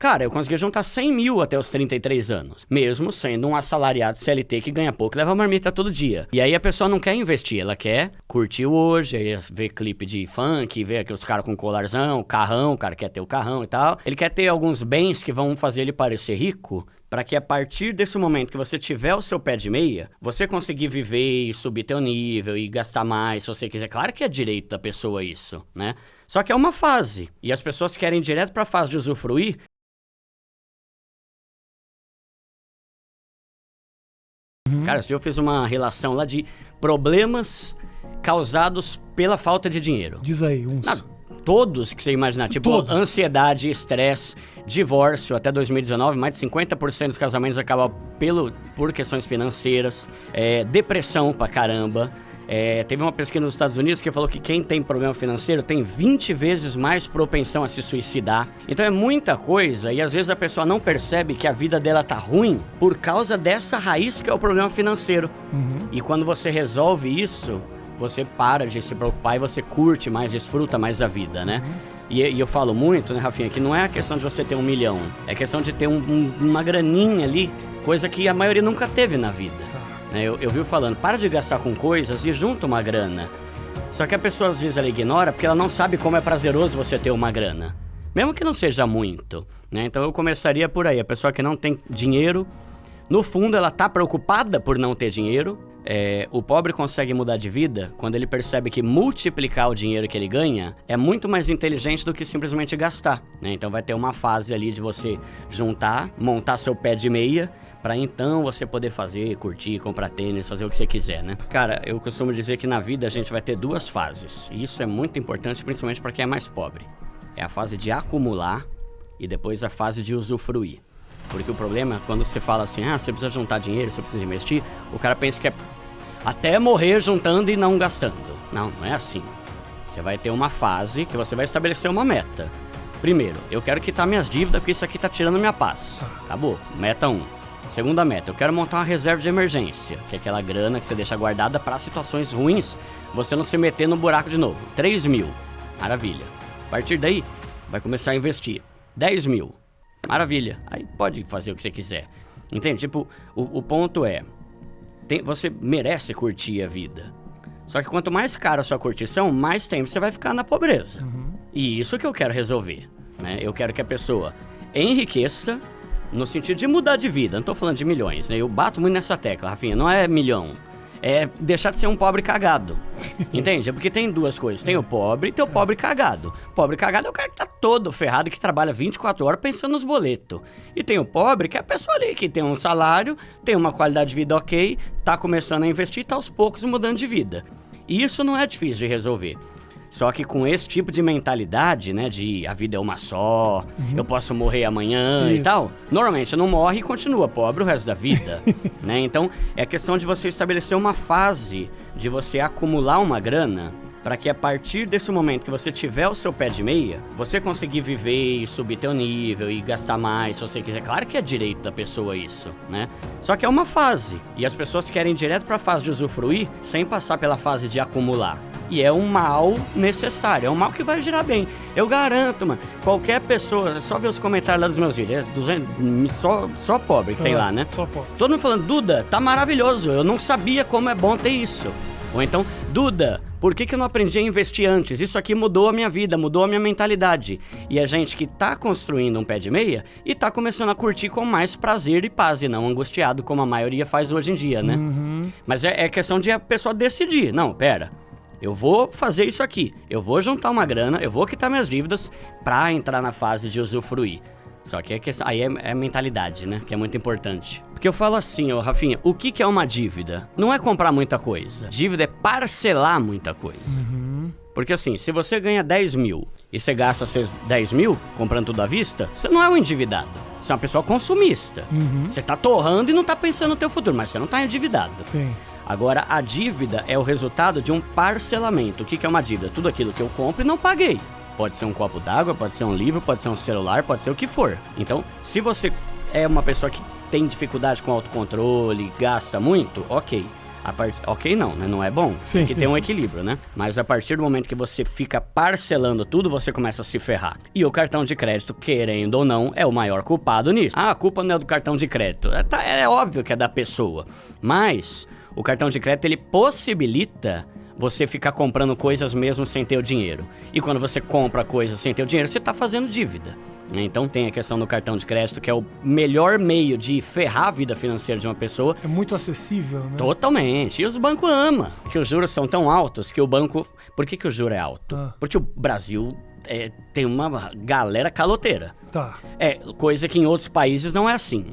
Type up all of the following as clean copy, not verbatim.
Cara, eu consegui juntar 100 mil até os 33 anos, mesmo sendo um assalariado CLT que ganha pouco, leva marmita todo dia. E aí a pessoa não quer investir, ela quer curtir hoje, aí ver clipe de funk, ver aqueles caras com colarzão, carrão, o cara quer ter o carrão e tal. Ele quer ter alguns bens que vão fazer ele parecer rico, para que a partir desse momento que você tiver o seu pé de meia, você conseguir viver e subir teu nível e gastar mais, se você quiser. Claro que é direito da pessoa isso, né? Só que é uma fase, e as pessoas querem ir direto para a fase de usufruir. Cara, esse dia eu fiz uma relação lá de problemas causados pela falta de dinheiro. Diz aí, uns. Todos que você imaginar, tipo Todos. Ansiedade, estresse, divórcio. Até 2019, mais de 50% dos casamentos acabavam por questões financeiras, depressão pra caramba. Teve uma pesquisa nos Estados Unidos que falou que quem tem problema financeiro tem 20 vezes mais propensão a se suicidar. Então é muita coisa e às vezes a pessoa não percebe que a vida dela tá ruim por causa dessa raiz que é o problema financeiro. E quando você resolve isso, você para de se preocupar e você curte mais, desfruta mais a vida, né? E eu falo muito, né, Rafinha, que não é a questão de você ter 1 milhão, é questão de ter uma graninha ali, coisa que a maioria nunca teve na vida. Eu vivo falando, para de gastar com coisas e junta uma grana. Só que a pessoa às vezes ela ignora porque ela não sabe como é prazeroso você ter uma grana. Mesmo que não seja muito, né? Então eu começaria por aí, a pessoa que não tem dinheiro, no fundo ela tá preocupada por não ter dinheiro. O pobre consegue mudar de vida quando ele percebe que multiplicar o dinheiro que ele ganha é muito mais inteligente do que simplesmente gastar, né? Então vai ter uma fase ali de você juntar, montar seu pé de meia, pra então você poder fazer, curtir, comprar tênis, fazer o que você quiser, né? Cara, eu costumo dizer que na vida a gente vai ter 2 fases. E isso é muito importante, principalmente pra quem é mais pobre. É a fase de acumular e depois a fase de usufruir. Porque o problema é quando você fala assim, você precisa juntar dinheiro, você precisa investir, o cara pensa que é até morrer juntando e não gastando. Não, não é assim. Você vai ter uma fase que você vai estabelecer uma meta. Primeiro, eu quero quitar minhas dívidas porque isso aqui tá tirando minha paz. Acabou. Meta 1. Segunda meta, eu quero montar uma reserva de emergência, que é aquela grana que você deixa guardada para situações ruins, você não se meter no buraco de novo. 3 mil. Maravilha. A partir daí, vai começar a investir. 10 mil. Maravilha. Aí pode fazer o que você quiser. Entende? Tipo, o ponto é, você merece curtir a vida. Só que quanto mais cara a sua curtição, mais tempo você vai ficar na pobreza. E isso que eu quero resolver, né? Eu quero que a pessoa enriqueça no sentido de mudar de vida. Não tô falando de milhões, né? Eu bato muito nessa tecla, Rafinha. Não é milhão. É deixar de ser um pobre cagado. Entende? É porque tem 2 coisas. Tem o pobre e tem o pobre cagado. Pobre cagado é o cara que tá todo ferrado, que trabalha 24 horas pensando nos boletos. E tem o pobre, que é a pessoa ali que tem um salário, tem uma qualidade de vida ok, tá começando a investir e tá aos poucos mudando de vida. E isso não é difícil de resolver. Só que com esse tipo de mentalidade, né, de a vida é uma só, eu posso morrer amanhã e tal, normalmente não morre e continua pobre o resto da vida, né? Então, é questão de você estabelecer uma fase de você acumular uma grana para que a partir desse momento que você tiver o seu pé de meia, você conseguir viver e subir teu nível e gastar mais, se você quiser. Claro que é direito da pessoa isso, né? Só que é uma fase, e as pessoas querem ir direto para a fase de usufruir sem passar pela fase de acumular. E é um mal necessário, é um mal que vai gerar bem. Eu garanto, mano, qualquer pessoa, só ver os comentários lá dos meus vídeos, só pobre que tem lá, né? Só pobre. Todo mundo falando, Duda, tá maravilhoso, eu não sabia como é bom ter isso. Ou então, Duda, por que eu não aprendi a investir antes? Isso aqui mudou a minha vida, mudou a minha mentalidade. E a gente que tá construindo um pé de meia e tá começando a curtir com mais prazer e paz, e não angustiado como a maioria faz hoje em dia, né? Mas é questão de a pessoa decidir. Não, pera, eu vou fazer isso aqui, eu vou juntar uma grana, eu vou quitar minhas dívidas pra entrar na fase de usufruir. Só que aí é mentalidade, né? Que é muito importante. Porque eu falo assim, Rafinha, o que é uma dívida? Não é comprar muita coisa. Dívida é parcelar muita coisa. Porque assim, se você ganha 10 mil e você gasta esses 10 mil comprando tudo à vista, você não é um endividado. Você é uma pessoa consumista. Você tá torrando e não tá pensando no teu futuro, mas você não tá endividado. Sim. Agora, a dívida é o resultado de um parcelamento. O que é uma dívida? Tudo aquilo que eu compro e não paguei. Pode ser um copo d'água, pode ser um livro, pode ser um celular, pode ser o que for. Então, se você é uma pessoa que tem dificuldade com autocontrole, gasta muito, ok. Ok, não, né? Não é bom. Sim, tem que sim. ter um equilíbrio, né? Mas a partir do momento que você fica parcelando tudo, você começa a se ferrar. E o cartão de crédito, querendo ou não, é o maior culpado nisso. Ah, a culpa não é do cartão de crédito. É óbvio que é da pessoa. Mas o cartão de crédito, ele possibilita você ficar comprando coisas mesmo sem ter o dinheiro. E quando você compra coisas sem ter o dinheiro, você está fazendo dívida. Então tem a questão do cartão de crédito, que é o melhor meio de ferrar a vida financeira de uma pessoa. É muito acessível, né? Totalmente. E os bancos amam. Porque os juros são tão altos que o banco... Por que o juro é alto? Porque o Brasil tem uma galera caloteira. Tá. Coisa que em outros países não é assim.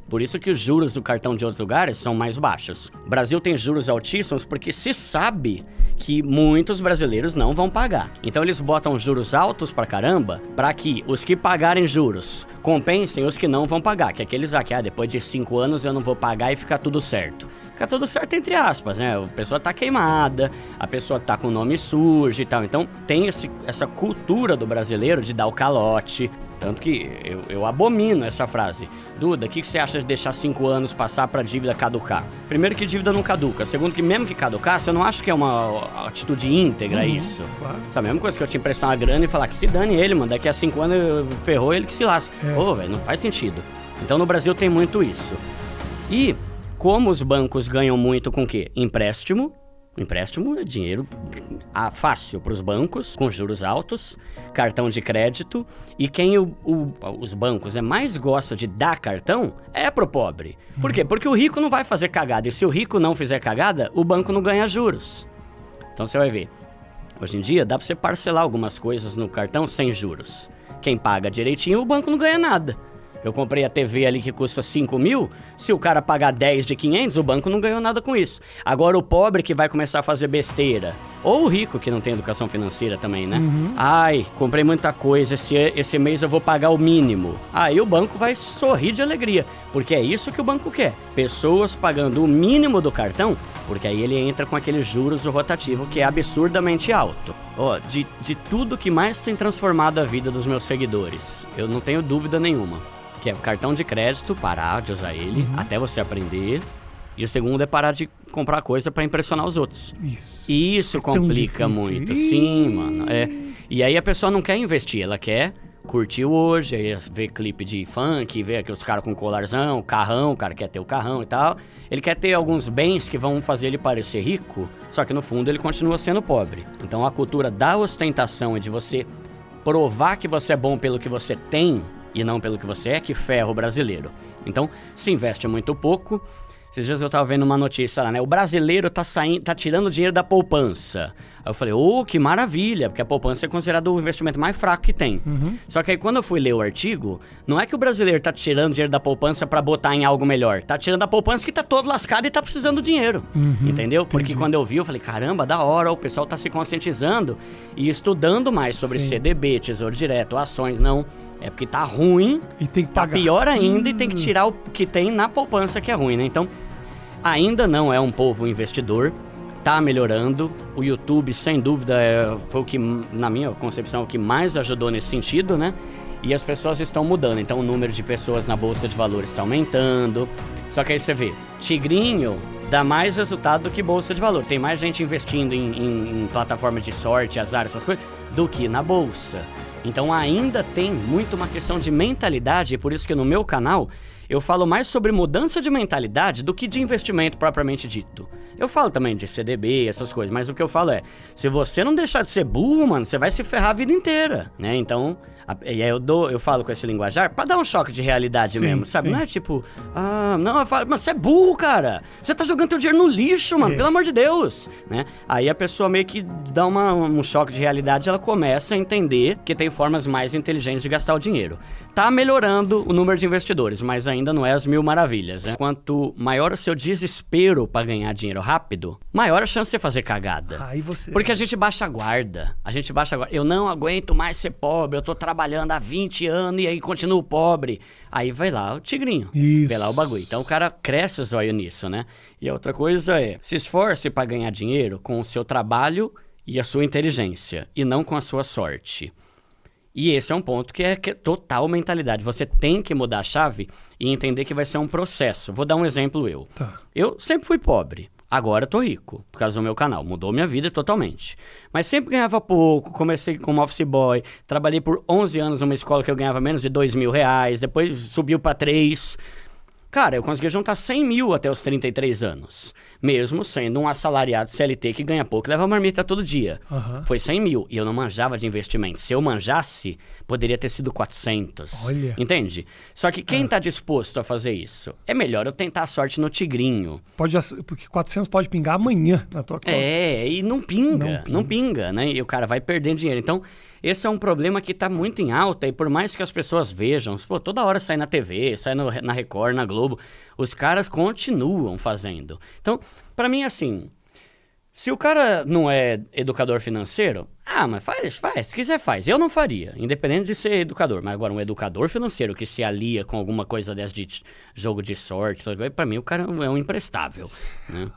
Por isso que os juros do cartão de outros lugares são mais baixos. O Brasil tem juros altíssimos porque se sabe que muitos brasileiros não vão pagar. Então eles botam juros altos pra caramba, pra que os que pagarem juros compensem os que não vão pagar. Que é aqueles que depois de 5 anos eu não vou pagar e fica tudo certo. Fica tudo certo entre aspas, né? A pessoa tá queimada, a pessoa tá com o nome sujo e tal. Então tem essa cultura do brasileiro de dar o calote. Tanto que eu abomino essa frase. Duda, o que você acha de deixar 5 anos passar pra dívida caducar? Primeiro que dívida não caduca. Segundo que mesmo que caducar, você não acha que é uma atitude íntegra isso? Claro. Essa mesma coisa que eu te emprestar uma grana e falar que se dane ele, mano. Daqui a 5 anos ferrou ele que se lasca. Pô, velho, não faz sentido. Então no Brasil tem muito isso. E como os bancos ganham muito com o quê? Empréstimo. Empréstimo é dinheiro fácil para os bancos, com juros altos, cartão de crédito. E quem os bancos mais gosta de dar cartão é pro pobre. Por quê? Porque o rico não vai fazer cagada. E se o rico não fizer cagada, o banco não ganha juros. Então você vai ver. Hoje em dia dá para você parcelar algumas coisas no cartão sem juros. Quem paga direitinho, o banco não ganha nada. Eu comprei a TV ali que custa 5 mil, se o cara pagar 10 de 500, o banco não ganhou nada com isso. Agora o pobre que vai começar a fazer besteira, ou o rico que não tem educação financeira também, né? Ai, comprei muita coisa, esse mês eu vou pagar o mínimo. Aí o banco vai sorrir de alegria, porque é isso que o banco quer. Pessoas pagando o mínimo do cartão, porque aí ele entra com aqueles juros rotativo que é absurdamente alto. De tudo que mais tem transformado a vida dos meus seguidores, eu não tenho dúvida nenhuma. Que é o cartão de crédito, parar de usar ele até você aprender. E o segundo é parar de comprar coisa pra impressionar os outros. Isso complica muito. Sim, mano. E aí a pessoa não quer investir, ela quer curtir hoje, aí ver clipe de funk, ver aqueles caras com colarzão, carrão, o cara quer ter o carrão e tal. Ele quer ter alguns bens que vão fazer ele parecer rico, só que no fundo ele continua sendo pobre. Então a cultura da ostentação e de você provar que você é bom pelo que você tem e não pelo que você é, que ferra o brasileiro. Então, se investe muito pouco. Esses dias eu tava vendo uma notícia lá, né? O brasileiro tá tirando dinheiro da poupança. Aí eu falei, que maravilha, porque a poupança é considerado o investimento mais fraco que tem. Só que aí quando eu fui ler o artigo, não é que o brasileiro tá tirando dinheiro da poupança pra botar em algo melhor. Tá tirando da poupança que tá todo lascado e tá precisando do dinheiro. Entendeu? Porque quando eu vi, eu falei, caramba, da hora, o pessoal tá se conscientizando e estudando mais sobre CDB, Tesouro Direto, ações, não. É porque tá ruim, e tem que pagar. Tá pior ainda e tem que tirar o que tem na poupança que é ruim, né? Então, ainda não é um povo investidor, tá melhorando. O YouTube, sem dúvida, foi o que, na minha concepção, o que mais ajudou nesse sentido, né? E as pessoas estão mudando, então o número de pessoas na Bolsa de Valores está aumentando. Só que aí você vê, Tigrinho dá mais resultado do que Bolsa de Valor. Tem mais gente investindo em plataforma de sorte, azar, essas coisas, do que na Bolsa. Então ainda tem muito uma questão de mentalidade, e por isso que no meu canal eu falo mais sobre mudança de mentalidade do que de investimento propriamente dito. Eu falo também de CDB, essas coisas, mas o que eu falo é, se você não deixar de ser burro, mano, você vai se ferrar a vida inteira, né? Então, e aí eu falo com esse linguajar pra dar um choque de realidade mesmo, sabe? Não é tipo, não, eu falo, mas você é burro, cara. Você tá jogando teu dinheiro no lixo, mano, pelo amor de Deus, né? Aí a pessoa meio que dá um choque de realidade, ela começa a entender que tem formas mais inteligentes de gastar o dinheiro. Tá melhorando o número de investidores, mas ainda não é as mil maravilhas, né? Quanto maior o seu desespero pra ganhar dinheiro rápido, maior a chance de você fazer cagada. Porque a gente baixa a guarda. Eu não aguento mais ser pobre, eu tô trabalhando há 20 anos e aí continuo pobre. Aí vai lá o tigrinho. Vai lá o bagulho. Então o cara cresce o zóio nisso, né? E a outra coisa é, se esforce pra ganhar dinheiro com o seu trabalho e a sua inteligência, e não com a sua sorte. E esse é um ponto que é total mentalidade. Você tem que mudar a chave e entender que vai ser um processo. Vou dar um exemplo eu. Eu sempre fui pobre. Agora eu tô rico, por causa do meu canal. Mudou minha vida totalmente. Mas sempre ganhava pouco, comecei como office boy, trabalhei por 11 anos numa escola que eu ganhava menos de R$ 2.000, depois subiu pra 3. Cara, eu consegui juntar 100 mil até os 33 anos. Mesmo sendo um assalariado CLT que ganha pouco e leva marmita todo dia. Foi 100 mil. E eu não manjava de investimento. Se eu manjasse, poderia ter sido 400. Olha. Entende? Só que quem tá disposto a fazer isso? É melhor eu tentar a sorte no tigrinho. Porque 400 pode pingar amanhã na tua conta. E não pinga, né? E o cara vai perdendo dinheiro. Então, esse é um problema que tá muito em alta, e por mais que as pessoas vejam, pô, toda hora sai na TV, sai na Record, na Globo, os caras continuam fazendo. Então, pra mim, assim, se o cara não é educador financeiro, mas faz, se quiser faz. Eu não faria, independente de ser educador. Mas agora, um educador financeiro que se alia com alguma coisa dessa de jogo de sorte, pra mim o cara é um imprestável, né?